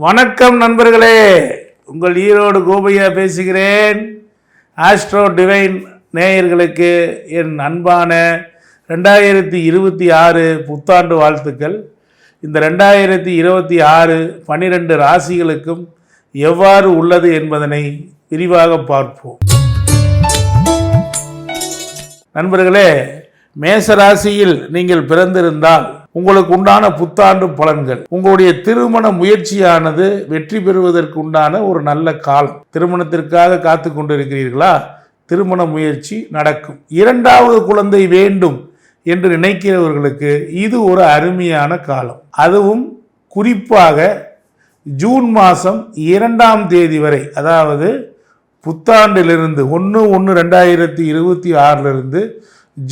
வணக்கம் நண்பர்களே, உங்கள் ஈரோடு கோபையா பேசுகிறேன். ஆஸ்ட்ரோ டிவைன் நேயர்களுக்கு என் அன்பான 2026 புத்தாண்டு வாழ்த்துக்கள். இந்த 2026 12 ராசிகளுக்கும் எவ்வாறு உள்ளது என்பதனை விரிவாக பார்ப்போம். நண்பர்களே, மேச ராசியில் நீங்கள் பிறந்திருந்தால் உங்களுக்கு உண்டான புத்தாண்டு பலன்கள், உங்களுடைய திருமண முயற்சியானது வெற்றி பெறுவதற்கு உண்டான ஒரு நல்ல காலம். திருமணத்திற்காக காத்து கொண்டிருக்கிறீர்களா? திருமண முயற்சி நடக்கும். இரண்டாவது குழந்தை வேண்டும் என்று நினைக்கிறவர்களுக்கு இது ஒரு அருமையான காலம். அதுவும் குறிப்பாக ஜூன் மாதம் 2ஆம் தேதி வரை, அதாவது புத்தாண்டிலிருந்து 1/1/2026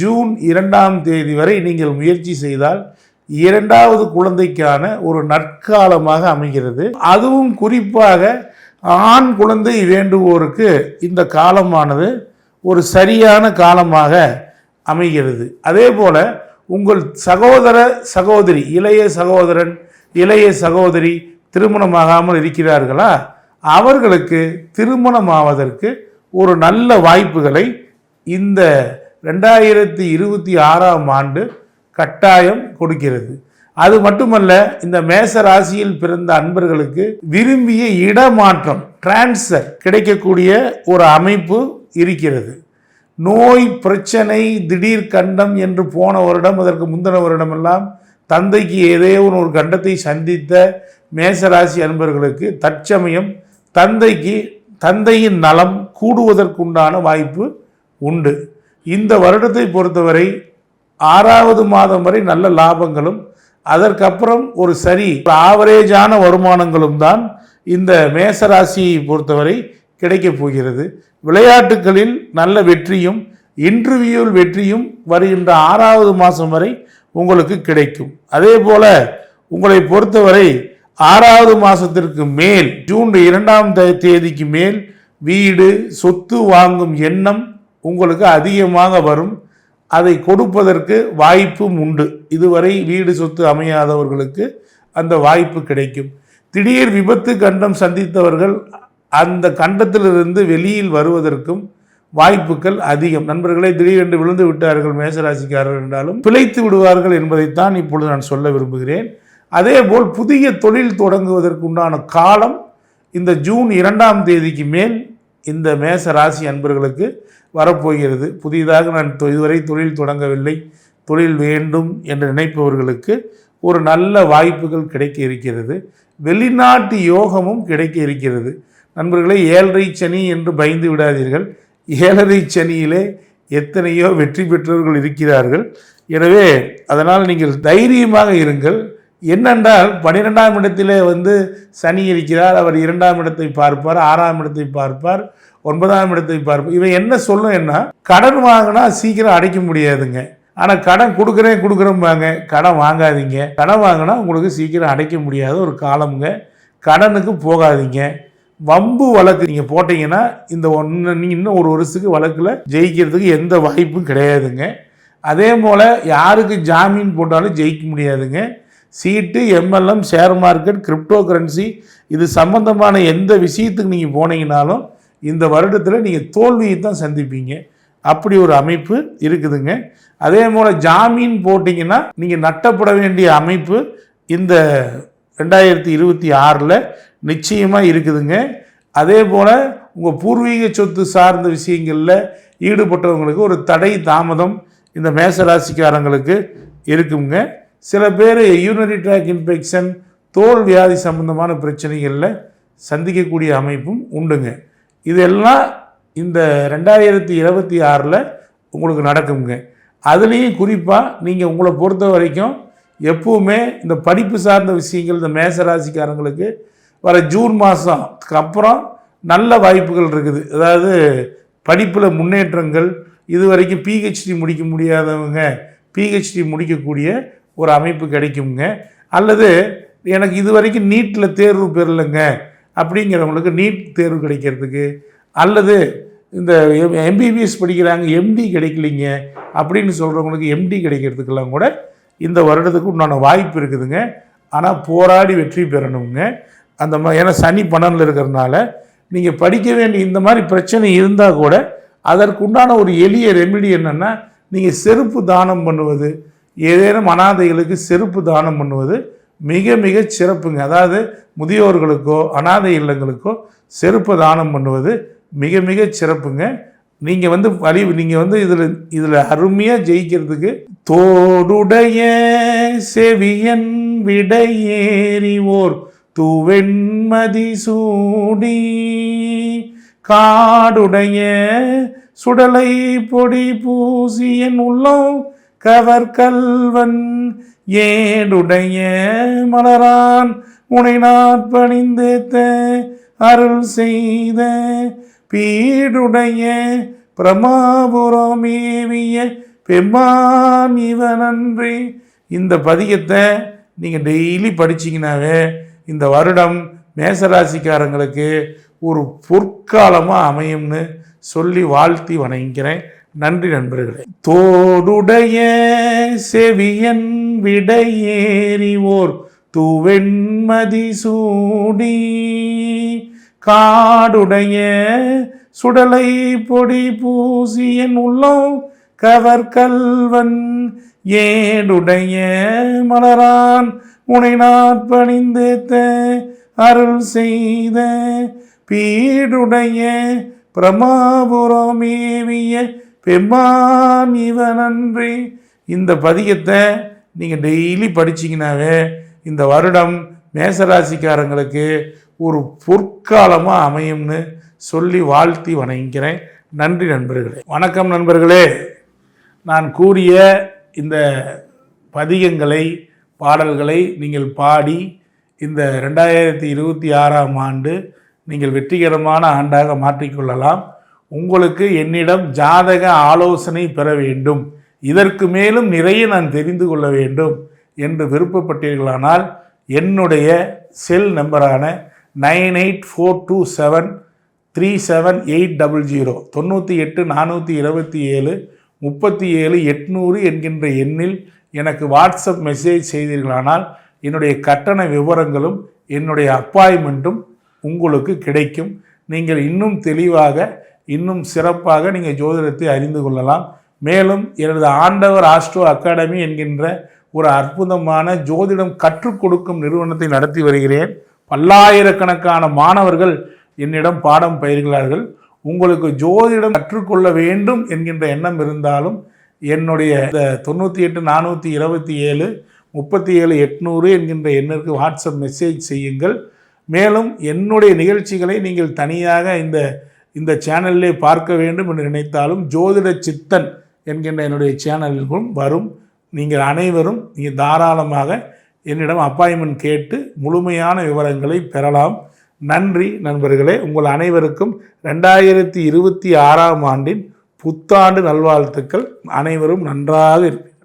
ஜூன் 2ஆம் தேதி வரை நீங்கள் முயற்சி செய்தால் இரண்டாவது குழந்தைக்கான ஒரு நற்காலமாக அமைகிறது. அதுவும் குறிப்பாக ஆண் குழந்தை வேண்டுவோருக்கு இந்த காலமானது ஒரு சரியான காலமாக அமைகிறது. அதே போல உங்கள் சகோதர சகோதரி, இளைய சகோதரன் இளைய சகோதரி திருமணமாகாமல் இருக்கிறார்களா? அவர்களுக்கு திருமணமாவதற்கு ஒரு நல்ல வாய்ப்புகளை இந்த 2026ஆம் ஆண்டு கட்டாயம் கொடுக்கிறது. அது மட்டுமல்ல, இந்த மேச ராசியில் பிறந்த அன்பர்களுக்கு விரும்பிய இடமாற்றம், டிரான்ஸ்ஃபர் கிடைக்கக்கூடிய ஒரு அமைப்பு இருக்கிறது. நோய் பிரச்சனை, திடீர் கண்டம் என்று போன வருடம், அதற்கு முந்தின வருடமெல்லாம் தந்தைக்கு ஏதேனும் ஒரு கண்டத்தை சந்தித்த மேசராசி அன்பர்களுக்கு தற்சமயம் தந்தையின் நலம் கூடுவதற்குண்டான வாய்ப்பு உண்டு. இந்த வருடத்தை பொறுத்தவரை 6வது மாதம் வரை நல்ல லாபங்களும், அதற்கப்புறம் ஒரு ஆவரேஜான வருமானங்களும் தான் இந்த மேசராசியை பொறுத்தவரை கிடைக்கப் போகிறது. விளையாட்டுகளில் நல்ல வெற்றியும், இன்டர்வியூவில் வெற்றியும் வருகின்ற 6வது மாதம் வரை உங்களுக்கு கிடைக்கும். அதே போல உங்களை பொறுத்தவரை 6வது மாதத்திற்கு மேல், ஜூன் 2ஆம் தேதிக்கு மேல் வீடு சொத்து வாங்கும் எண்ணம் உங்களுக்கு அதிகமாக வரும். அதை கொடுப்பதற்கு வாய்ப்பும் உண்டு. இதுவரை வீடு சொத்து அமையாதவர்களுக்கு அந்த வாய்ப்பு கிடைக்கும். திடீர் விபத்து கண்டம் சந்தித்தவர்கள் அந்த கண்டத்திலிருந்து வெளியில் வருவதற்கும் வாய்ப்புகள் அதிகம். நண்பர்களே, திடீரென்று விழுந்து விட்டார்கள் மேசராசிக்காரர்கள் என்றாலும் பிழைத்து விடுவார்கள் என்பதைத்தான் இப்பொழுது நான் சொல்ல விரும்புகிறேன். அதேபோல் புதிய தொழில் தொடங்குவதற்குண்டான காலம் இந்த ஜூன் 2ஆம் தேதிக்கு மேல் இந்த மேச ராசி அன்பர்களுக்கு வரப்போகிறது. புதிதாக நான் இதுவரை தொழில் தொடங்கவில்லை, தொழில் வேண்டும் என்று நினைப்பவர்களுக்கு ஒரு நல்ல வாய்ப்புகள் கிடைக்க இருக்கிறது. வெளிநாட்டு யோகமும் கிடைக்க இருக்கிறது. நண்பர்களே, 7.5 சனி என்று பயந்து விடாதீர்கள். 7.5 சனியிலே எத்தனையோ வெற்றி பெற்றவர்கள் இருக்கிறார்கள். எனவே அதனால் நீங்கள் தைரியமாக இருங்கள். என்னென்றால் 12ஆம் இடத்திலே சனி இருக்கிறார். அவர் 2ஆம் இடத்தை பார்ப்பார், 6ஆம் இடத்தை பார்ப்பார், 9ஆம் இடத்தை பார்ப்பார். இவன் என்ன சொல்லும், என்ன கடன் வாங்கினா சீக்கிரம் அடைக்க முடியாதுங்க. ஆனால் கடன் கொடுக்குறேம்பாங்க. கடன் வாங்காதீங்க. கடன் வாங்கினா உங்களுக்கு சீக்கிரம் அடைக்க முடியாத ஒரு காலமுங்க. கடனுக்கு போகாதீங்க. வம்பு வழக்கு நீங்கள் போட்டிங்கன்னா நீங்கள் இன்னும் ஒரு வருஷத்துக்கு வழக்கில் ஜெயிக்கிறதுக்கு எந்த வாய்ப்பும் கிடையாதுங்க. அதே போல் யாருக்கு ஜாமீன் போட்டாலும் ஜெயிக்க முடியாதுங்க. சீட்டு, MLM, share market, crypto currency இது சம்பந்தமான எந்த விஷயத்துக்கு நீங்கள் போனீங்கனாலும் இந்த வருடத்தில் நீங்கள் தோல்வியை தான் சந்திப்பீங்க. அப்படி ஒரு அமைப்பு இருக்குதுங்க. அதே போல் ஜாமீன் போட்டிங்கன்னா நீங்கள் நட்டப்பட வேண்டிய அமைப்பு இந்த 2026 நிச்சயமாக இருக்குதுங்க. அதே போல் உங்கள் பூர்வீக சொத்து சார்ந்த விஷயங்களில் ஈடுபட்டவங்களுக்கு ஒரு தடை தாமதம் இந்த மேசராசிக்காரங்களுக்கு இருக்குங்க. சில பேர் யூரினரி ட்ராக் இன்ஃபெக்ஷன், தோல் வியாதி சம்பந்தமான பிரச்சனைகளில் சந்திக்கக்கூடிய அமைப்பும் உண்டுங்க. இதெல்லாம் இந்த 2026 உங்களுக்கு நடக்குங்க. அதுலேயும் குறிப்பாக நீங்கள் உங்களை பொறுத்த வரைக்கும் எப்பவுமே இந்த படிப்பு சார்ந்த விஷயங்கள் இந்த மேசராசிக்காரங்களுக்கு வர ஜூன் மாதத்துக்கு அப்புறம் நல்ல வாய்ப்புகள் இருக்குது. அதாவது படிப்பில் முன்னேற்றங்கள், இது வரைக்கும் பிஹெச்டி முடிக்க முடியாதவங்க பிஹெச்டி முடிக்கக்கூடிய ஒரு அமைப்பு கிடைக்குங்க. அல்லது எனக்கு இது வரைக்கும் நீட்டில் தேர்வு பெறலைங்க அப்படிங்கிறவங்களுக்கு நீட் தேர்வு கிடைக்கிறதுக்கு, அல்லது இந்த எம்பிபிஎஸ் படிக்கிறாங்க எம்டி கிடைக்கலிங்க அப்படின்னு சொல்கிறவங்களுக்கு எம்டி கிடைக்கிறதுக்கெல்லாம் கூட இந்த வருடத்துக்கு உண்டான வாய்ப்பு இருக்குதுங்க. ஆனால் போராடி வெற்றி பெறணுங்க. அந்த மாதிரி, ஏன்னா சனி 12 இருக்கிறதுனால நீங்கள் படிக்க வேண்டிய இந்த மாதிரி பிரச்சனை இருந்தால் கூட அதற்குண்டான ஒரு எளிய ரெமெடி என்னென்னா, நீங்கள் செருப்பு தானம் பண்ணுவது, ஏதேனும் அனாதைகளுக்கு செருப்பு தானம் பண்ணுவது மிக மிக சிறப்புங்க. அதாவது முதியோர்களுக்கோ அனாதை இல்லங்களுக்கோ செருப்பு தானம் பண்ணுவது மிக மிக சிறப்புங்க. நீங்கள் இதில் அருமையாக ஜெயிக்கிறதுக்கு தோடுடைய செவியன் விடையேறி ஓர் தூவெண்மதி சூடி காடுடைய சுடலை பொடி பூசியன் உள்ளம் கவர்கல்வன் ஏடுடைய மலரான் உனை நாட்பணிந்தேத்த அருள் செய்த பீடுடைய பிரமாபுரமேவிய பெம்மான் இவனன்றி. இந்த பதிகத்தை நீங்கள் டெய்லி படிச்சிங்கனாவே இந்த வருடம் மேசராசிக்காரங்களுக்கு ஒரு பொற்காலமாக அமையும்னு சொல்லி வாழ்த்தி வணங்கிறேன். நன்றி நண்பர்களே. தோடுடைய செவியன் விடையேறி ஓர் தூவெண்மதி சூடி காடுடைய சுடலை பொடி பூசியன் உள்ளம் கவர்கல்வன் ஏடுடைய மலரான் உனை நாட்பணிந்தேத்த அருள் செய்த பீடுடைய பிரமாபுரமேவிய பெம்மான் இவனன்றி. இந்த பதிகத்தை நீங்கள் டெய்லி படிச்சிங்கனாவே இந்த வருடம் மேசராசிக்காரங்களுக்கு ஒரு பொற்காலமாக அமையும்னு சொல்லி வாழ்த்தி வணங்கிறேன். நன்றி நண்பர்களே. வணக்கம் நண்பர்களே. நான் கூறிய இந்த பதிகங்களை பாடல்களை நீங்கள் பாடி இந்த 2026ஆம் ஆண்டு நீங்கள் வெற்றிகரமான ஆண்டாக மாற்றிக்கொள்ளலாம். உங்களுக்கு என்னிடம் ஜாதக ஆலோசனை பெற வேண்டும், இதற்கு மேலும் நிறைய நான் தெரிந்து கொள்ள வேண்டும் என்று விருப்பப்பட்டீர்களானால் என்னுடைய செல் நம்பரான 9842737800 98 427 37 என்கின்ற எண்ணில் எனக்கு வாட்ஸ்அப் மெசேஜ் செய்தீர்களானால் என்னுடைய கட்டண விவரங்களும் என்னுடைய அப்பாயின்மெண்ட்டும் உங்களுக்கு கிடைக்கும். நீங்கள் இன்னும் தெளிவாக இன்னும் சிறப்பாக நீங்கள் ஜோதிடத்தை அறிந்து கொள்ளலாம். மேலும் எனது ஆண்டவர் ஆஸ்ட்ரோ அகாடமி என்கின்ற ஒரு அற்புதமான ஜோதிடம் கற்றுக் கொடுக்கும் நிறுவனத்தை நடத்தி வருகிறேன். பல்லாயிரக்கணக்கான மாணவர்கள் என்னிடம் பாடம் பயில்கிறார்கள். உங்களுக்கு ஜோதிடம் கற்றுக்கொள்ள வேண்டும் என்கின்ற எண்ணம் இருந்தாலும் என்னுடைய 98 427 37 800 என்கின்ற எண்ணிற்கு வாட்ஸ்அப் மெசேஜ் செய்யுங்கள். மேலும் என்னுடைய நிகழ்ச்சிகளை நீங்கள் தனியாக இந்த சேனலிலே பார்க்க வேண்டும் என்று நினைத்தாலும் ஜோதிட சித்தன் என்கின்ற என்னுடைய சேனலிலும் வரும். நீங்கள் அனைவரும் நீங்கள் தாராளமாக என்னிடம் அப்பாயின்மெண்ட் கேட்டு முழுமையான விவரங்களை பெறலாம். நன்றி நண்பர்களே. உங்கள் அனைவருக்கும் 2026ஆம் ஆண்டின் புத்தாண்டு நல்வாழ்த்துக்கள். அனைவரும் நன்றாக இருப்பீர்கள்.